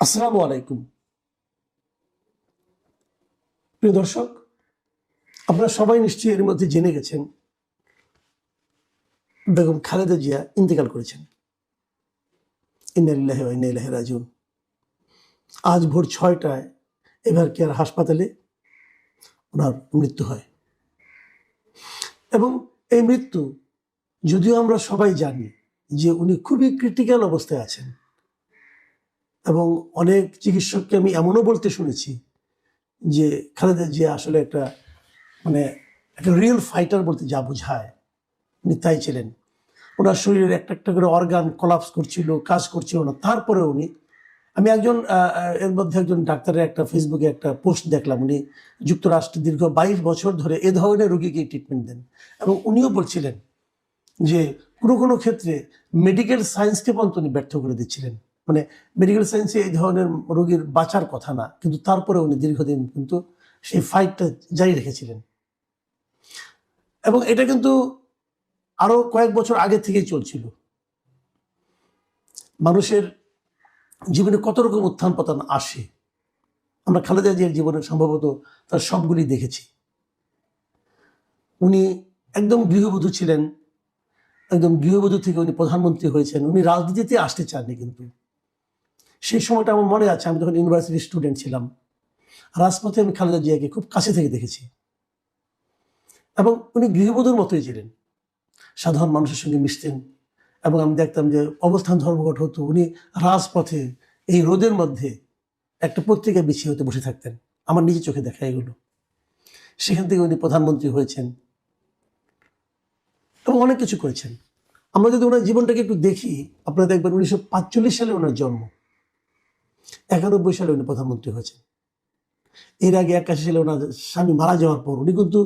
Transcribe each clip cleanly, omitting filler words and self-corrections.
আসসালামু আলাইকুম। প্রিয় দর্শক, আপনারা সবাই নিশ্চয়ই এর মধ্যে জেনে গেছেন বেগম খালেদা জিয়া ইন্তেকাল করেছেন। ইন্না লিল্লাহি ওয়া ইন্না ইলাইহি রাজিউন। আজ ভোর ৬টায় এভার কেয়ার হাসপাতালে ওনার মৃত্যু হয় এবং এই মৃত্যু, যদিও আমরা সবাই জানি যে উনি খুবই ক্রিটিক্যাল অবস্থায় আছেন এবং অনেক চিকিৎসককে আমি এমনও বলতে শুনেছি যে খালেদা জিয়া আসলে একটা রিয়েল ফাইটার বলতে যা বোঝায় উনি তাই ছিলেন। ওনার শরীরের একটা একটা করে অর্গান কোলাপস করছিল, কাজ করছিল না, তারপরে উনি আমি একজন এর মধ্যে একজন ডাক্তারের একটা ফেসবুকে একটা পোস্ট দেখলাম। উনি যুক্তরাষ্ট্রে দীর্ঘ 22 বছর ধরে এ ধরনের রোগীকে ট্রিটমেন্ট দেন এবং উনিও বলছিলেন যে কোনো কোনো ক্ষেত্রে মেডিকেল সায়েন্সকে পর্যন্ত উনি ব্যর্থ করে দিচ্ছিলেন। মেডিকেল সায়েন্সে এই ধরনের রোগীর বাঁচার কথা না, কিন্তু তারপরে উনি দীর্ঘদিন কিন্তু সেই ফাইটটা জারি রেখেছিলেন এবং এটা কিন্তু আরো কয়েক বছর আগে থেকেই চলছিল। মানুষের জীবনে কত রকম উত্থান পতন আসে, আমরা খালেদা জিয়ার জীবনে সম্ভবত তার সবগুলি দেখেছি। উনি একদম গৃহবধূ ছিলেন, একদম গৃহবধূ থেকে উনি প্রধানমন্ত্রী হয়েছেন। উনি রাজনীতিতে আসতে চাননি, কিন্তু সেই সময়টা আমার মনে আছে, আমি তখন ইউনিভার্সিটির স্টুডেন্ট ছিলাম। রাজপথে আমি খালেদা জিয়াকে খুব কাছে থেকে দেখেছি এবং উনি গৃহবধূর মতোই ছিলেন, সাধারণ মানুষের সঙ্গে মিশতেন এবং আমি দেখতাম যে অবস্থান ধর্মঘট হতো, উনি রাজপথে এই রোদের মধ্যে একটা পত্রিকা বিছিয়ে হতে বসে থাকতেন। আমার নিজে চোখে দেখা এগুলো। সেখান থেকে উনি প্রধানমন্ত্রী হয়েছেন এবং অনেক কিছু করেছেন। আমরা যদি ওনার জীবনটাকে একটু দেখি, আপনারা দেখবেন 1945 সালে ওনার জন্ম, 91 সালে উনি প্রধানমন্ত্রী হয়েছেন। এর আগে 81 সালে ওনার স্বামী মারা যাওয়ার পর উনি কিন্তু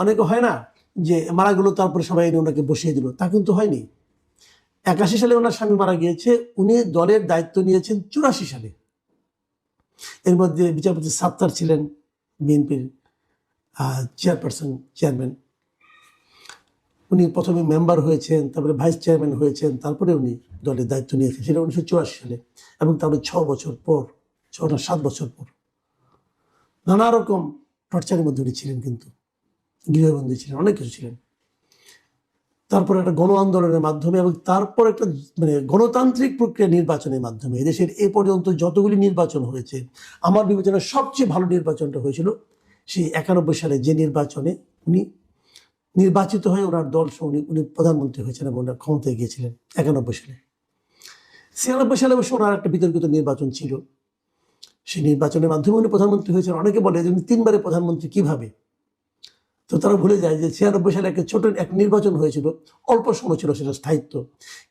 অনেকে হয় না যে মারা গেল তারপরে সবাই এনে ওনাকে বসিয়ে দিল, তা কিন্তু হয়নি। 81 সালে ওনার স্বামী মারা গিয়েছে, উনি দলের দায়িত্ব নিয়েছেন 84 সালে। এর মধ্যে বিচারপতি সাত্তার ছিলেন বিএনপির চেয়ারম্যান। উনি প্রথমে মেম্বার হয়েছেন, তারপরে ভাইস চেয়ারম্যান হয়েছেন, তারপরে উনি দলের দায়িত্ব নিয়েছেন, সেটা 1984 সালে। এবং তারপরে 6 বছর পর, 7 বছর পর নানা রকম টর্চারের মধ্যে উনি ছিলেন, কিন্তু গৃহবন্দী ছিলেন, অনেক কিছু ছিলেন। তারপরে একটা গণ আন্দোলনের মাধ্যমে এবং তারপর একটা গণতান্ত্রিক প্রক্রিয়া নির্বাচনের মাধ্যমে এদেশের এ পর্যন্ত যতগুলি নির্বাচন হয়েছে, আমার বিবেচনায় সবচেয়ে ভালো নির্বাচনটা হয়েছিল সেই 91 সালে, যে নির্বাচনে উনি নির্বাচিত হয়ে ওনার দল উনি প্রধানমন্ত্রী হয়েছেন এবং ওনার ক্ষমতায় গিয়েছিলেন 91 সালে। 96 সালে অবশ্য ওনার একটা বিতর্কিত নির্বাচন ছিল, সেই নির্বাচনের মাধ্যমে উনি প্রধানমন্ত্রী হয়েছেন। অনেকে বলে যে উনি 3বারে প্রধানমন্ত্রী কিভাবে, তো তারা ভুলে যায় যে 96 সালে একটা ছোট এক নির্বাচন হয়েছিল, অল্প সময় ছিল সেটা স্থায়িত্ব,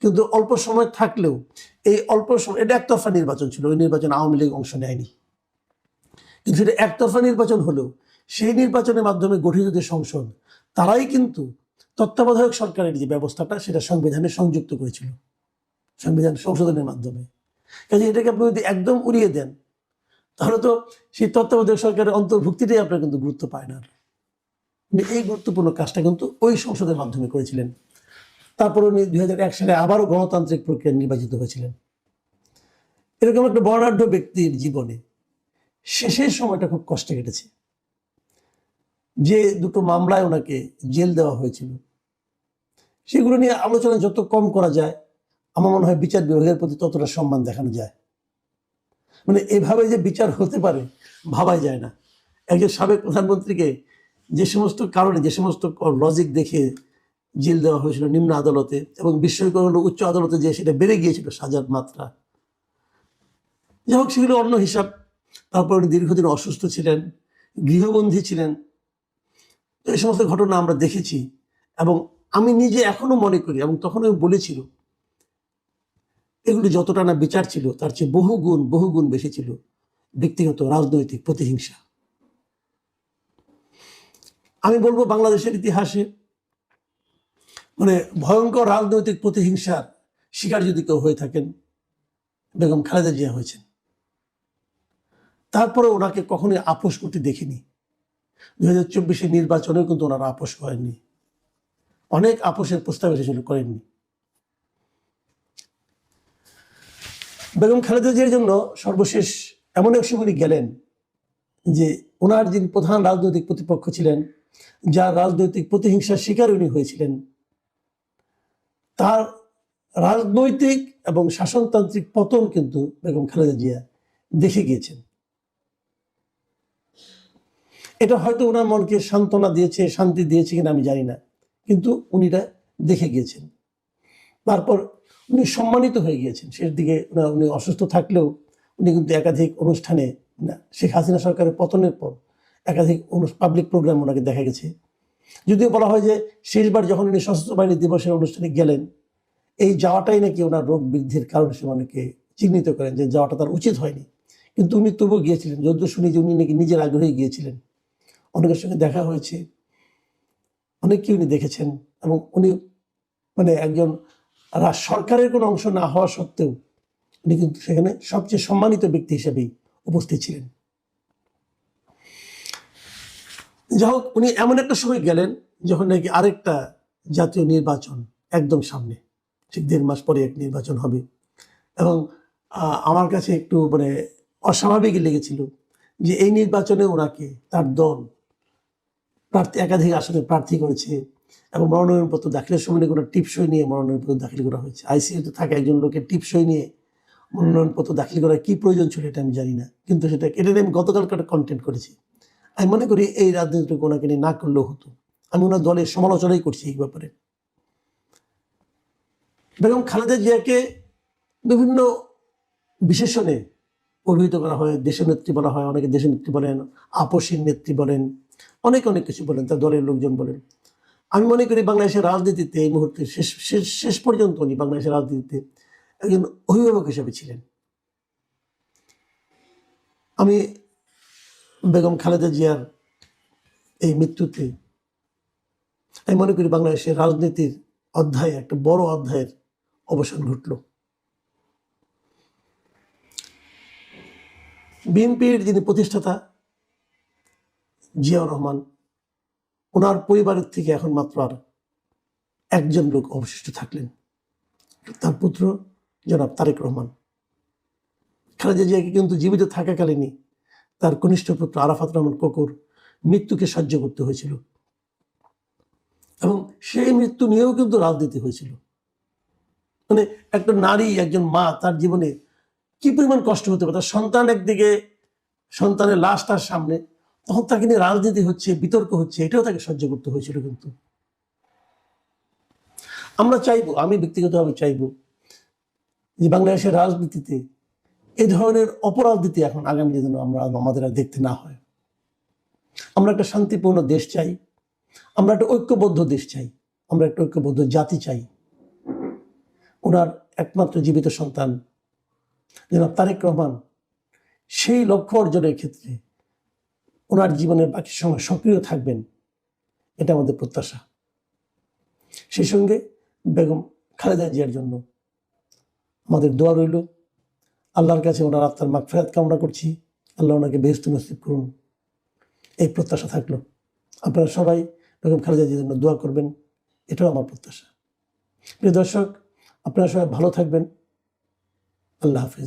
কিন্তু অল্প সময় থাকলেও এই অল্প সময় এটা একতরফা নির্বাচন ছিল। ওই নির্বাচনে আওয়ামী লীগ অংশ নেয়নি, কিন্তু সেটা একতরফা নির্বাচন হলেও সেই নির্বাচনের মাধ্যমে গঠিত যে সংসদ, তারাই কিন্তু তত্ত্বাবধায়ক সরকারের যে ব্যবস্থাটা সেটা সংবিধানে সংযুক্ত করেছিল, সংবিধান সংশোধনের মাধ্যমে। কাজে এটাকে আপনি যদি একদম উড়িয়ে দেন, তাহলে তো সেই তত্ত্বাবধায়ক সরকারের অন্তর্ভুক্তিটাই আপনার কিন্তু গুরুত্ব পায় না। এই গুরুত্বপূর্ণ কাজটা কিন্তু ওই সংসদের মাধ্যমে করেছিলেন। তারপর উনি 2001 সালে আবারও গণতান্ত্রিক প্রক্রিয়া নির্বাচিত হয়েছিলেন। এরকম একটা বর্ণাঢ্য ব্যক্তির জীবনে শেষের সময়টা খুব কষ্টে কেটেছে। যে দুটো মামলায় ওনাকে জেল দেওয়া হয়েছিল, সেগুলো নিয়ে আলোচনা যত কম করা যায়, আমার মনে হয় বিচার বিভাগের প্রতি ততটা সম্মান দেখানো যায়। এভাবে যে বিচার হতে পারে ভাবাই যায় না। একজন সাবেক প্রধানমন্ত্রীকে যে সমস্ত কারণে, যে সমস্ত লজিক দেখে জেল দেওয়া হয়েছিল নিম্ন আদালতে, এবং বিস্ময়কর হলো উচ্চ আদালতে যে সেটা বেড়ে গিয়েছিল সাজার মাত্রা, যাই হোক সেগুলো অন্য হিসাব। তারপর উনি দীর্ঘদিন অসুস্থ ছিলেন, গৃহবন্দী ছিলেন। তো এই সমস্ত ঘটনা আমরা দেখেছি এবং আমি নিজে এখনো মনে করি, এবং তখন আমি বলেছিল, এগুলি যতটা না বিচার ছিল তার চেয়ে বহুগুণ বেশি ছিল ব্যক্তিগত রাজনৈতিক প্রতিহিংসা। আমি বলবো বাংলাদেশের ইতিহাসে ভয়ঙ্কর রাজনৈতিক প্রতিহিংসার শিকার যদি কেউ হয়ে থাকেন, বেগম খালেদা জিয়া হয়েছেন। তারপরে ওনাকে কখনোই আপোষ করতে দেখিনি। 2024 নির্বাচনেও কিন্তু ওনারা আপোষ করেননি, অনেক আপোষের প্রস্তাব এসেছিল, করেননি। বেগম খালেদা জিয়ার জন্য সর্বশেষ এমন এক সময় উনি গেলেন যে ওনার যিনি প্রধান রাজনৈতিক প্রতিপক্ষ ছিলেন, যার রাজনৈতিক প্রতিহিংসার শিকার উনি হয়েছিলেন, তার রাজনৈতিক এবং শাসনতান্ত্রিক পতন কিন্তু বেগম খালেদা জিয়া দেখে গিয়েছেন। এটা হয়তো ওনার মনকে সান্ত্বনা দিয়েছে, শান্তি দিয়েছে কিনা আমি জানি না, কিন্তু উনি এটা দেখে গিয়েছেন। তারপর উনি সম্মানিত হয়ে গিয়েছেন। শেষ দিকে উনি অসুস্থ থাকলেও উনি কিন্তু একাধিক অনুষ্ঠানে, শেখ হাসিনা সরকারের পতনের পর একাধিক পাবলিক প্রোগ্রাম ওনাকে দেখা গেছে। যদিও বলা হয় যে শেষবার যখন উনি সশস্ত্র বাহিনী দিবসের অনুষ্ঠানে গেলেন, এই যাওয়াটাই নাকি ওনার রোগ বৃদ্ধির কারণ হিসেবে অনেকে চিহ্নিত করেন যে যাওয়াটা তার উচিত হয়নি, কিন্তু উনি তবুও গিয়েছিলেন। যদ্য শুনি যে উনি নাকি নিজের আগ্রহে গিয়েছিলেন। অনেকের সঙ্গে দেখা হয়েছে, অনেককে উনি দেখেছেন, এবং উনি একজন সরকারের কোনো অংশ না হওয়া সত্ত্বেও উনি কিন্তু সেখানে সবচেয়ে সম্মানিত ব্যক্তি হিসেবেই উপস্থিত ছিলেন। যাই হোক, উনি এমন একটা সময় গেলেন যখন নাকি আরেকটা জাতীয় নির্বাচন একদম সামনে, ঠিক 1.5 মাস পরে এক নির্বাচন হবে। এবং আমার কাছে একটু অস্বাভাবিক লেগেছিল যে এই নির্বাচনে ওনাকে তার দল একাধিক আসনে প্রার্থী করেছে, এবং মনোনয়নপত্র দাখিলের সময় কোনো টিপসই নিয়ে মনোনয়নপত্র দাখিল করা হয়েছে। আইসিইউতে থাকা একজন লোকের টিপসই নিয়ে মনোনয়নপত্র দাখিল করার কি প্রয়োজন ছিল এটা আমি জানি না, কিন্তু এটা নিয়ে আমি গতকালকে কন্টেন্ট করেছি। আমি মনে করি এই রাজনীতিটুকু ওনাকে নিয়ে না করলেও হতো। আমি ওনার দলের সমালোচনাই করছি এই ব্যাপারে। বেগম খালেদা জিয়াকে বিভিন্ন বিশেষণে অভিহিত করা হয়। দেশনেত্রী বলা হয়, অনেকে দেশনেত্রী বলেন, আপসীর নেত্রী বলেন, অনেক কিছু বলেন, তার দলের লোকজন বলেন। আমি মনে করি বাংলাদেশের রাজনীতিতে এই মুহূর্তে শেষ পর্যন্ত উনি বাংলাদেশের রাজনীতিতে একজন অভিভাবক হিসেবে ছিলেন। আমি বেগম খালেদা জিয়ার এই মৃত্যুতে আমি মনে করি বাংলাদেশের রাজনীতির অধ্যায়ে একটা বড় অধ্যায়ের অবসান ঘটল। বিএনপির যিনি প্রতিষ্ঠাতা জিয়াউর রহমান, ওনার পরিবারের থেকে এখন মাত্র আর একজন লোক অবশিষ্ট থাকলেন, তার পুত্র জনাব তারেক রহমান। খালেদা জিয়াকে কিন্তু জীবিত থাকাকালীনই তার কনিষ্ঠ পুত্র আরাফাত রহমান কোকর মৃত্যুকে সহ্য করতে হয়েছিল, এবং সেই মৃত্যু নিয়েও কিন্তু রাজনীতি হয়েছিল। একটা নারী, একজন মা, তার জীবনে কি পরিমাণ কষ্ট হতে পারে। তার সন্তান একদিকে, সন্তানের লাশ তার সামনে, তখন তাকে নিয়ে রাজনীতি হচ্ছে, বিতর্ক হচ্ছে, এটাও তাকে সহ্য করতে হয়েছিল। কিন্তু আমরা চাইবো, আমি ব্যক্তিগতভাবে চাইবো যে বাংলাদেশের রাজনীতিতে এই ধরনের অপরাজনীতি এখন আগামী দিনে আমাদের আর দেখতে না হয়। আমরা একটা শান্তিপূর্ণ দেশ চাই, আমরা একটা ঐক্যবদ্ধ দেশ চাই, আমরা একটা ঐক্যবদ্ধ জাতি চাই। ওনার একমাত্র জীবিত সন্তান জনাব তারেক রহমান সেই লক্ষ্য অর্জনের ক্ষেত্রে ওনার জীবনের বাকি সময় সক্রিয় থাকবেন, এটা আমাদের প্রত্যাশা। সেই সঙ্গে বেগম খালেদা জিয়ার জন্য আমাদের দোয়া রইল। আল্লাহর কাছে ওনার আত্মার মাগফিরাত কামনা করছি। আল্লাহ ওনাকে বেহেশত নসিব করুন, এই প্রত্যাশা থাকলো। আপনারা সবাই বেগম খালেদা জিয়ার জন্য দোয়া করবেন, এটাও আমার প্রত্যাশা। প্রিয় দর্শক, আপনারা সবাই ভালো থাকবেন। আল্লাহ হাফিজ।